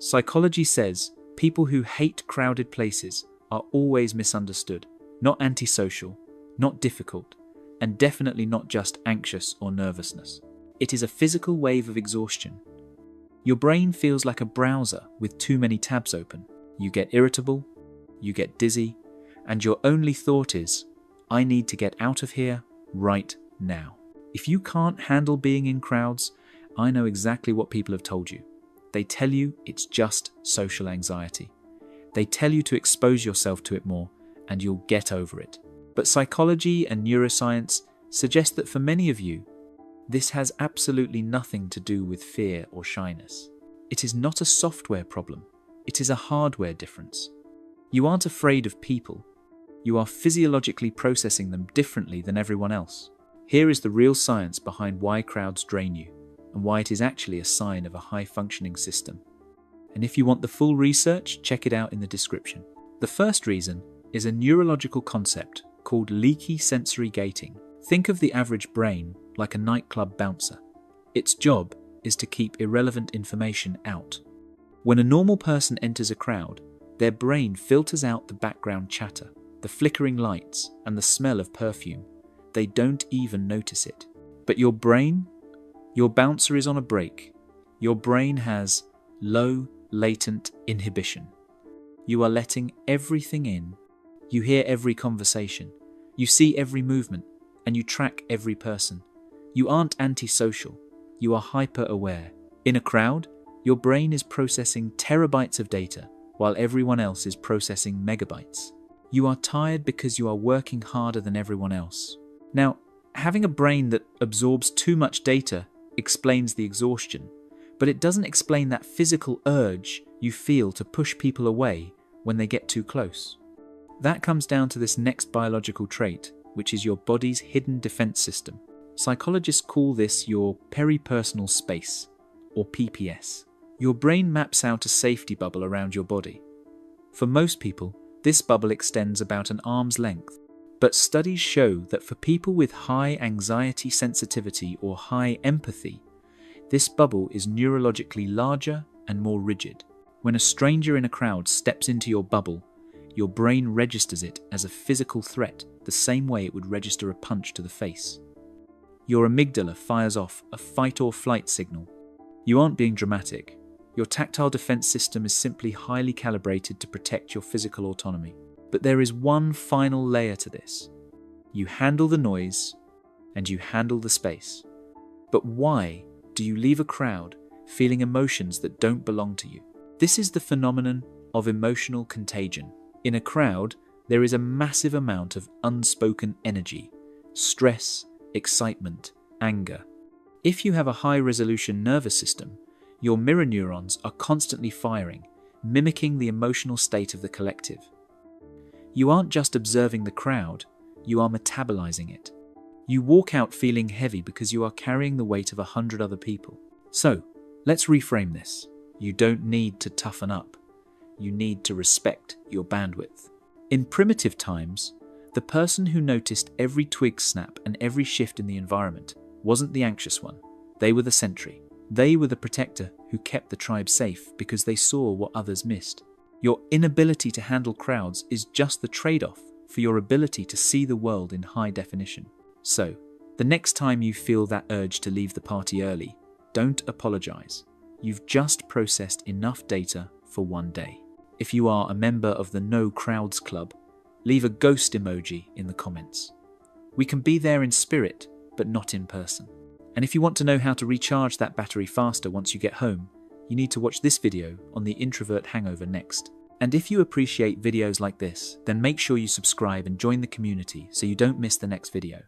Psychology says people who hate crowded places are always misunderstood, not antisocial, not difficult, and definitely not just anxious or nervousness. It is a physical wave of exhaustion. Your brain feels like a browser with too many tabs open. You get irritable, you get dizzy, and your only thought is, I need to get out of here right now. If you can't handle being in crowds, I know exactly what people have told you. They tell you it's just social anxiety. They tell you to expose yourself to it more and you'll get over it. But psychology and neuroscience suggest that for many of you, this has absolutely nothing to do with fear or shyness. It is not a software problem. It is a hardware difference. You aren't afraid of people. You are physiologically processing them differently than everyone else. Here is the real science behind why crowds drain you and why it is actually a sign of a high-functioning system. And if you want the full research, check it out in the description. The first reason is a neurological concept called leaky sensory gating. Think of the average brain like a nightclub bouncer. Its job is to keep irrelevant information out. When a normal person enters a crowd, their brain filters out the background chatter, the flickering lights, and the smell of perfume. They don't even notice it. But your brain, your bouncer is on a break. Your brain has low, latent inhibition. You are letting everything in. You hear every conversation. You see every movement, and you track every person. You aren't antisocial. You are hyper-aware. In a crowd, your brain is processing terabytes of data, while everyone else is processing megabytes. You are tired because you are working harder than everyone else. Now, having a brain that absorbs too much data explains the exhaustion, but it doesn't explain that physical urge you feel to push people away when they get too close. That comes down to this next biological trait, which is your body's hidden defense system. Psychologists call this your peripersonal space, or PPS. Your brain maps out a safety bubble around your body. For most people, this bubble extends about an arm's length. But studies show that for people with high anxiety sensitivity or high empathy, this bubble is neurologically larger and more rigid. When a stranger in a crowd steps into your bubble, your brain registers it as a physical threat the same way it would register a punch to the face. Your amygdala fires off a fight or flight signal. You aren't being dramatic. Your tactile defense system is simply highly calibrated to protect your physical autonomy. But there is one final layer to this. You handle the noise and you handle the space. But why do you leave a crowd feeling emotions that don't belong to you? This is the phenomenon of emotional contagion. In a crowd, there is a massive amount of unspoken energy, stress, excitement, anger. If you have a high-resolution nervous system, your mirror neurons are constantly firing, mimicking the emotional state of the collective. You aren't just observing the crowd, you are metabolizing it. You walk out feeling heavy because you are carrying the weight of 100 other people. So, let's reframe this. You don't need to toughen up. You need to respect your bandwidth. In primitive times, the person who noticed every twig snap and every shift in the environment wasn't the anxious one. They were the sentry. They were the protector who kept the tribe safe because they saw what others missed. Your inability to handle crowds is just the trade-off for your ability to see the world in high definition. So, the next time you feel that urge to leave the party early, don't apologize. You've just processed enough data for one day. If you are a member of the No Crowds Club, leave a ghost emoji in the comments. We can be there in spirit, but not in person. And if you want to know how to recharge that battery faster once you get home, you need to watch this video on the introvert hangover next. And if you appreciate videos like this, then make sure you subscribe and join the community so you don't miss the next video.